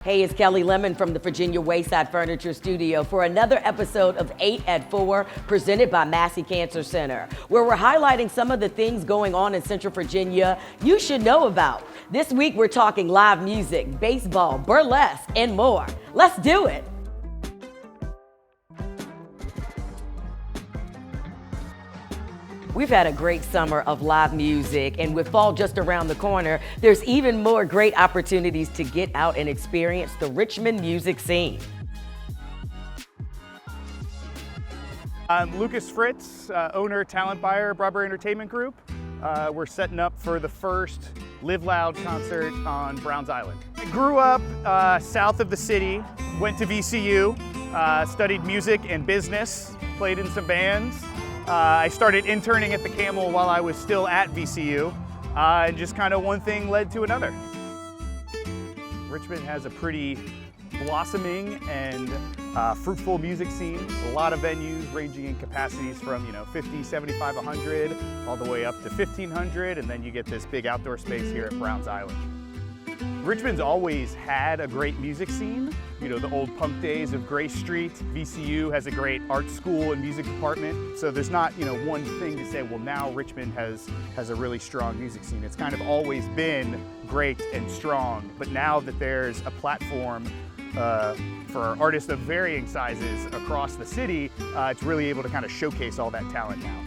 Hey, it's Kelli Lemon from the Virginia Wayside Furniture Studio for another episode of 8 at 4 presented by Massey Cancer Center, where we're highlighting some of the things going on in Central Virginia you should know about. This week, we're talking live music, baseball, burlesque, and more. Let's do it. We've had a great summer of live music, and with fall just around the corner, there's even more great opportunities to get out and experience the Richmond music scene. I'm Lucas Fritz, owner, talent buyer, Broadberry Entertainment Group. We're setting up for the first Live Loud concert on Browns Island. I grew up south of the city, went to VCU, studied music and business, played in some bands. I started interning at the Camel while I was still at VCU, and just kind of one thing led to another. Richmond has a pretty blossoming and fruitful music scene. A lot of venues ranging in capacities from 50, 75, 100, all the way up to 1,500, and then you get this big outdoor space here at Browns Island. Richmond's always had a great music scene. The old punk days of Gray Street. VCU has a great art school and music department. So there's not, one thing to say, well, now Richmond has a really strong music scene. It's kind of always been great and strong. But now that there's a platform for artists of varying sizes across the city, it's really able to kind of showcase all that talent now.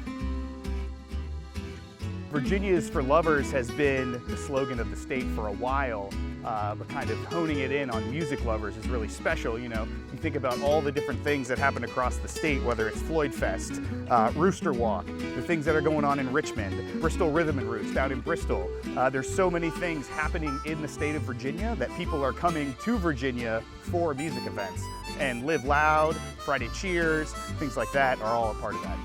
Virginia is for lovers has been the slogan of the state for a while, but kind of honing it in on music lovers is really special. You think about all the different things that happen across the state, whether it's Floyd Fest, Rooster Walk, the things that are going on in Richmond, Bristol Rhythm and Roots down in Bristol. There's so many things happening in the state of Virginia that people are coming to Virginia for music events. And Live Loud, Friday Cheers, things like that are all a part of that.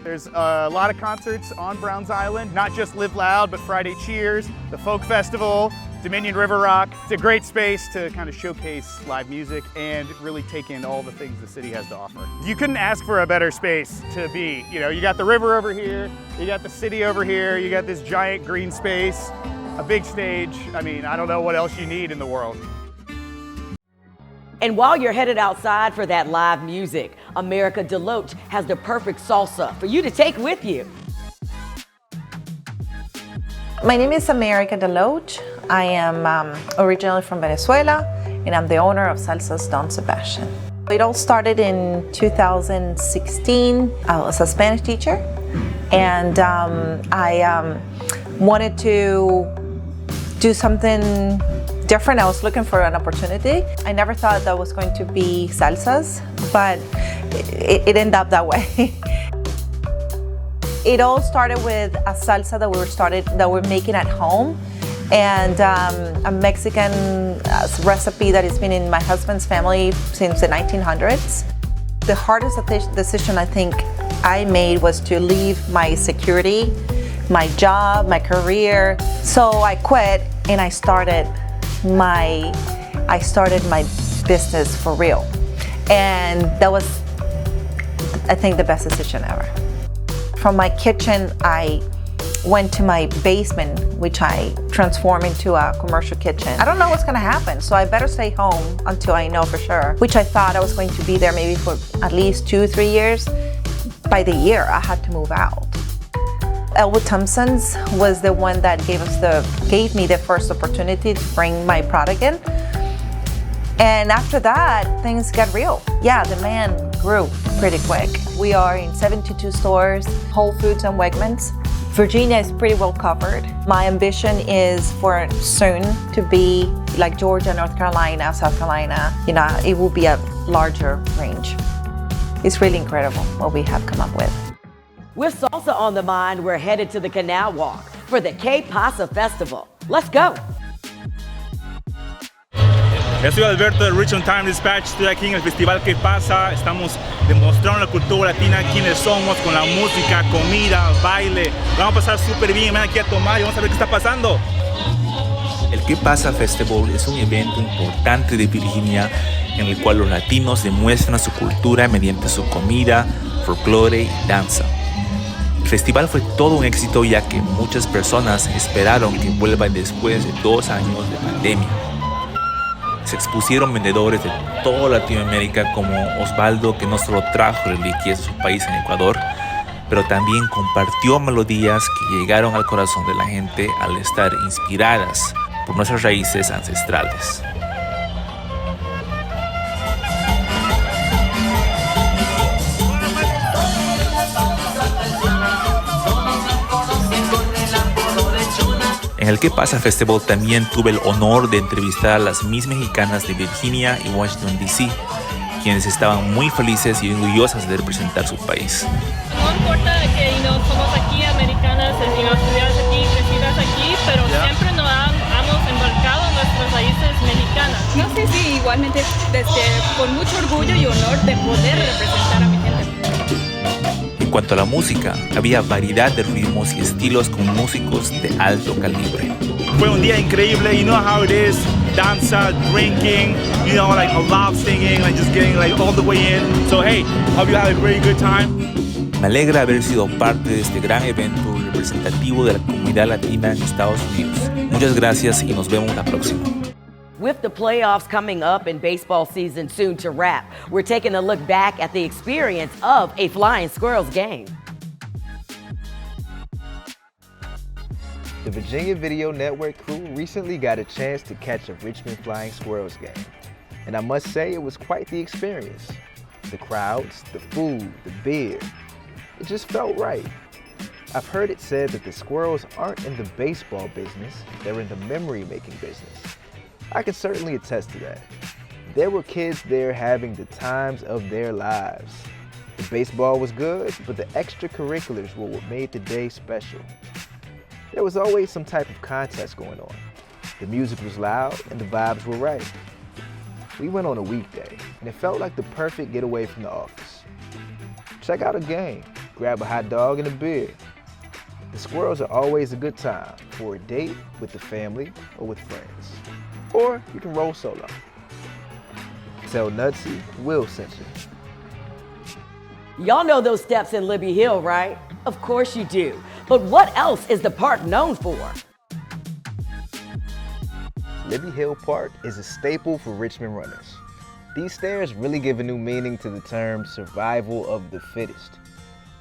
There's a lot of concerts on Browns Island, not just Live Loud, but Friday Cheers, the Folk Festival, Dominion River Rock. It's a great space to kind of showcase live music and really take in all the things the city has to offer. You couldn't ask for a better space to be. You got the river over here, you got the city over here, you got this giant green space, a big stage. I mean, I don't know what else you need in the world. And while you're headed outside for that live music, America Deloach has the perfect salsa for you to take with you. My name is America Deloach. I am originally from Venezuela, and I'm the owner of Salsas Don Sebastian. It all started in 2016. I was a Spanish teacher, and I wanted to do something different. I was looking for an opportunity. I never thought that was going to be salsas, but it ended up that way. It all started with a salsa that we're making at home, and a Mexican recipe that has been in my husband's family since the 1900s. The hardest decision I think I made was to leave my security, my job, my career. So I quit and I started my business for real, and that was, I think, the best decision ever. From my kitchen, I went to my basement, which I transformed into a commercial kitchen. I don't know what's gonna happen, so I better stay home until I know for sure, which I thought I was going to be there maybe for at least 2-3 years. By the year, I had to move out. Elwood Thompson's was the one that gave me the first opportunity to bring my product in. And after that, things got real. Yeah, demand grew pretty quick. We are in 72 stores, Whole Foods and Wegmans. Virginia is pretty well covered. My ambition is for soon to be like Georgia, North Carolina, South Carolina. It will be a larger range. It's really incredible what we have come up with. With salsa on the mind, we're headed to the Canal Walk for the Pasa Festival. Let's go. Yo soy Alberto del Richmond Times-Dispatch, estoy aquí en el festival que pasa, estamos demostrando la cultura latina, quiénes somos, con la música, comida, baile, vamos a pasar súper bien, ven aquí a tomar y vamos a ver qué está pasando. El Pasa Festival es un evento importante de Virginia en el cual los latinos demuestran su cultura mediante su comida, folclore y danza. El festival fue todo un éxito ya que muchas personas esperaron que vuelvan después de 2 años de pandemia. Se expusieron vendedores de toda Latinoamérica como Osvaldo, que no solo trajo reliquias de su país en Ecuador, pero también compartió melodías que llegaron al corazón de la gente al estar inspiradas por nuestras raíces ancestrales. En el Pasa Festival también tuve el honor de entrevistar a las Miss Mexicanas de Virginia y Washington DC, quienes estaban muy felices y orgullosas de representar su país. No importa que somos aquí americanas, estudiadas aquí, crecidas aquí, pero siempre nos hemos embarcado en nuestras raíces mexicanas. No sé si igualmente con mucho orgullo y honor de poder representar a mi gente. En cuanto a la música, había variedad de ritmos y estilos con músicos de alto calibre. Fue un día increíble, you know how it is, danza, drinking, you know, like a lot of singing, like just getting like all the way in. So hey, hope you had a very good time. Me alegra haber sido parte de este gran evento representativo de la comunidad latina en Estados Unidos. Muchas gracias y nos vemos la próxima. With the playoffs coming up and baseball season soon to wrap, we're taking a look back at the experience of a Flying Squirrels game. The Virginia Video Network crew recently got a chance to catch a Richmond Flying Squirrels game, and I must say it was quite the experience. The crowds, the food, the beer, it just felt right. I've heard it said that the Squirrels aren't in the baseball business, they're in the memory-making business. I can certainly attest to that. There were kids there having the times of their lives. The baseball was good, but the extracurriculars were what made the day special. There was always some type of contest going on. The music was loud and the vibes were right. We went on a weekday, and it felt like the perfect getaway from the office. Check out a game, grab a hot dog and a beer. The Squirrels are always a good time for a date with the family or with friends. Or you can roll solo. Tell Nutsy Will sent you. Y'all know those steps in Libbie Hill, right? Of course you do. But what else is the park known for? Libbie Hill Park is a staple for Richmond runners. These stairs really give a new meaning to the term survival of the fittest.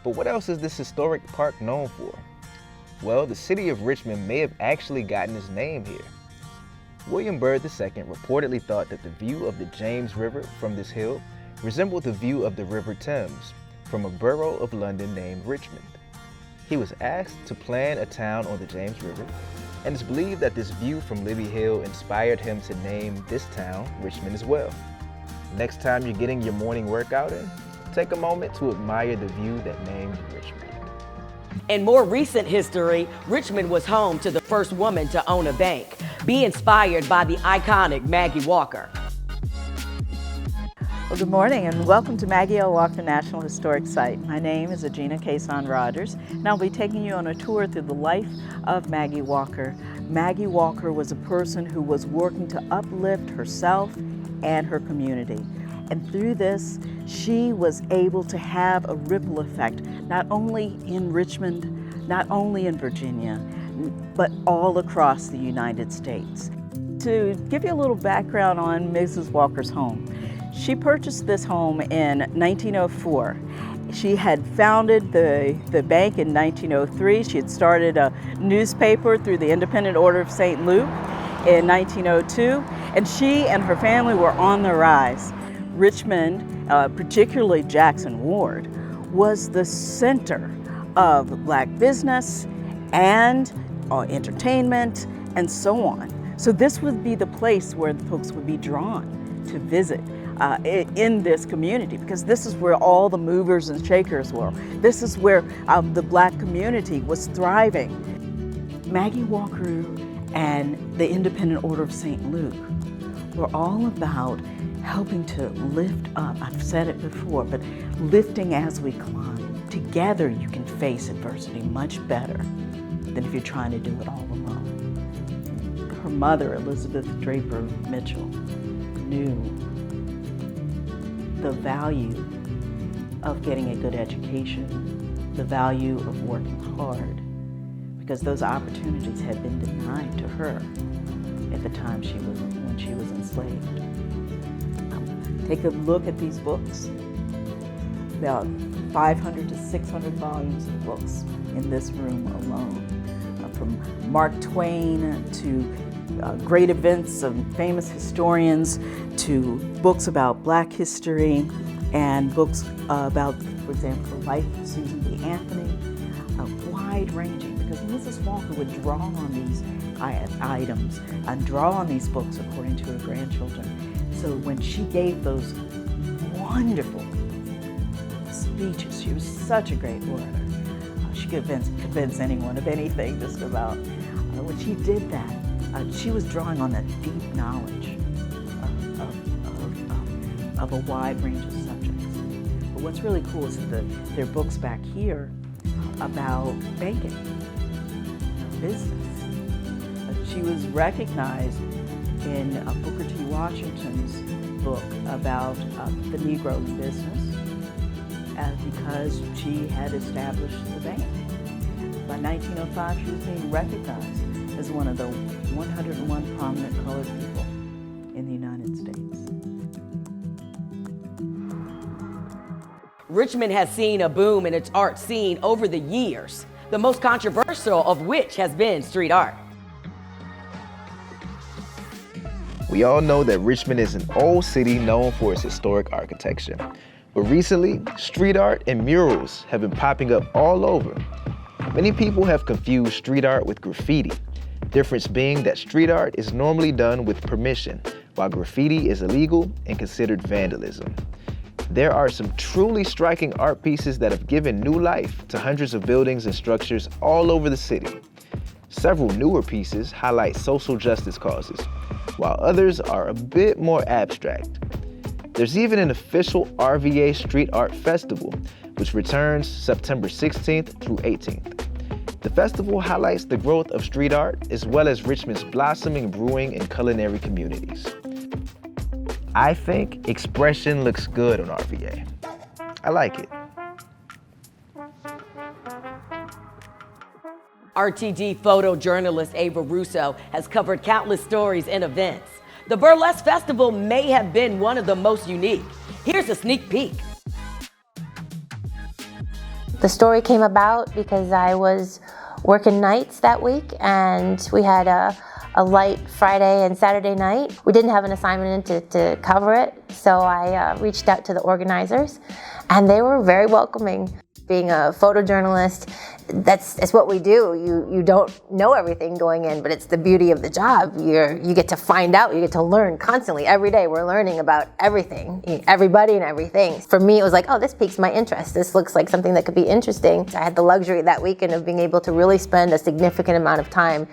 But what else is this historic park known for? Well, the city of Richmond may have actually gotten its name here. William Byrd II reportedly thought that the view of the James River from this hill resembled the view of the River Thames from a borough of London named Richmond. He was asked to plan a town on the James River, and it's believed that this view from Libbie Hill inspired him to name this town Richmond as well. Next time you're getting your morning workout in, take a moment to admire the view that named Richmond. In more recent history, Richmond was home to the first woman to own a bank. Be inspired by the iconic Maggie Walker. Well, good morning and welcome to Maggie Walker National Historic Site. My name is Agina Cason Rogers, and I'll be taking you on a tour through the life of Maggie Walker. Maggie Walker was a person who was working to uplift herself and her community. And through this, she was able to have a ripple effect, not only in Richmond, not only in Virginia, but all across the United States. To give you a little background on Mrs. Walker's home, she purchased this home in 1904. She had founded the bank in 1903. She had started a newspaper through the Independent Order of St. Luke in 1902, and she and her family were on the rise. Richmond, particularly Jackson Ward, was the center of Black business and entertainment and so on. So this would be the place where the folks would be drawn to visit in this community, because this is where all the movers and shakers were. This is where the Black community was thriving. Maggie Walker and the Independent Order of St. Luke were all about helping to lift up. I've said it before, but lifting as we climb. Together you can face adversity much better than if you're trying to do it all alone. Her mother, Elizabeth Draper Mitchell, knew the value of getting a good education, the value of working hard, because those opportunities had been denied to her at the time when she was enslaved. Take a look at these books. About 500 to 600 volumes of books in this room alone, from Mark Twain to great events of famous historians, to books about Black history, and books about, for example, the life of Susan B. Anthony, wide-ranging, because Mrs. Walker would draw on these items and draw on these books according to her grandchildren. So when she gave those wonderful speeches, she was such a great orator. She could convince anyone of anything, just about. When she did that, she was drawing on that deep knowledge of a wide range of subjects. But what's really cool is that there are books back here about banking, business. She was recognized in Booker T. Washington's book about the Negro in business because she had established the bank. By 1905, she was being recognized as one of the 101 prominent colored people in the United States. Richmond has seen a boom in its art scene over the years, the most controversial of which has been street art. We all know that Richmond is an old city known for its historic architecture. But recently, street art and murals have been popping up all over. Many people have confused street art with graffiti, difference being that street art is normally done with permission, while graffiti is illegal and considered vandalism. There are some truly striking art pieces that have given new life to hundreds of buildings and structures all over the city. Several newer pieces highlight social justice causes, while others are a bit more abstract. There's even an official RVA Street Art Festival, which returns September 16th through 18th. The festival highlights the growth of street art as well as Richmond's blossoming brewing and culinary communities. I think expression looks good on RVA. I like it. RTD photojournalist Eva Russo has covered countless stories and events. The Burlesque Festival may have been one of the most unique. Here's a sneak peek. The story came about because I was working nights that week, and we had a light Friday and Saturday night. We didn't have an assignment to cover it, so I reached out to the organizers, and they were very welcoming. Being a photojournalist, that's what we do. You don't know everything going in, but it's the beauty of the job. You get to find out, you get to learn constantly. Every day we're learning about everything, everybody and everything. For me, it was like, oh, this piques my interest. This looks like something that could be interesting. I had the luxury that weekend of being able to really spend a significant amount of time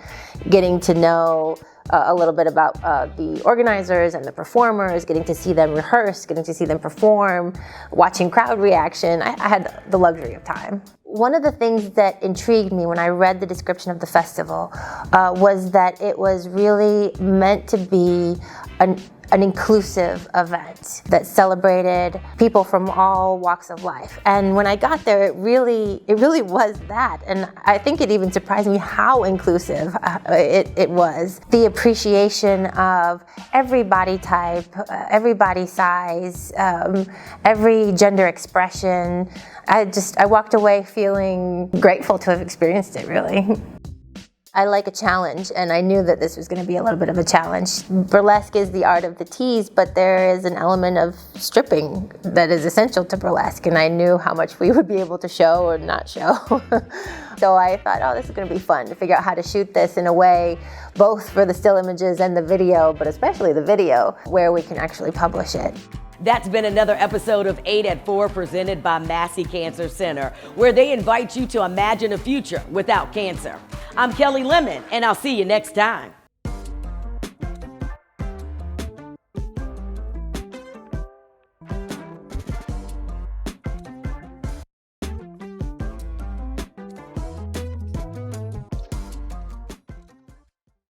getting to know a little bit about the organizers and the performers, getting to see them rehearse, getting to see them perform, watching crowd reaction. I had the luxury of time. One of the things that intrigued me when I read the description of the festival was that it was really meant to be an inclusive event that celebrated people from all walks of life. And when I got there, it really was that. And I think it even surprised me how inclusive it was. The appreciation of every body type, every body size, every gender expression. I walked away feeling grateful to have experienced it, really. I like a challenge, and I knew that this was going to be a little bit of a challenge. Burlesque is the art of the tease, but there is an element of stripping that is essential to burlesque, and I knew how much we would be able to show or not show. So I thought, oh, this is going to be fun to figure out how to shoot this in a way, both for the still images and the video, but especially the video, where we can actually publish it. That's been another episode of 8 at 4 presented by Massey Cancer Center, where they invite you to imagine a future without cancer. I'm Kelli Lemon, and I'll see you next time.